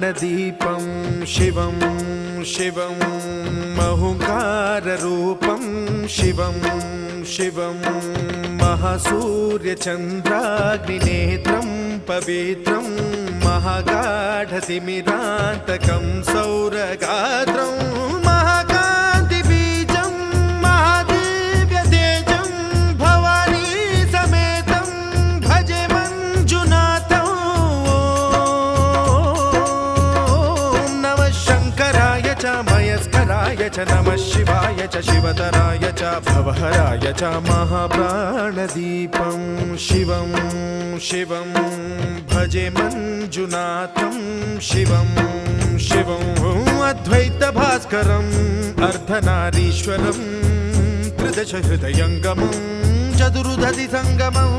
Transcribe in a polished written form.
महाप्राणदीपं शिवं शिवं महुकाररूपं शिवं शिवं महासूर्यचन्द्राग्निनेत्रं पवित्रं महागाढतिमिरान्तकं सौरगात्रं महाकान्तिबीजं महादिव्यतेजं भवानी समेतं भजे मञ्जुनाथं। ॐ नमः शङ्कराय च मयस्कराय च नमः शिवाय च शिवतराय च भवहराय च महाप्राणदीपं शिवं शिवं भजे मञ्जुनाथं शिवं शिवं अद्वैतभास्करम् अर्धनारीश्वरं त्रिदश हृदयङ्गमं चतुर्दधि सङ्गमम्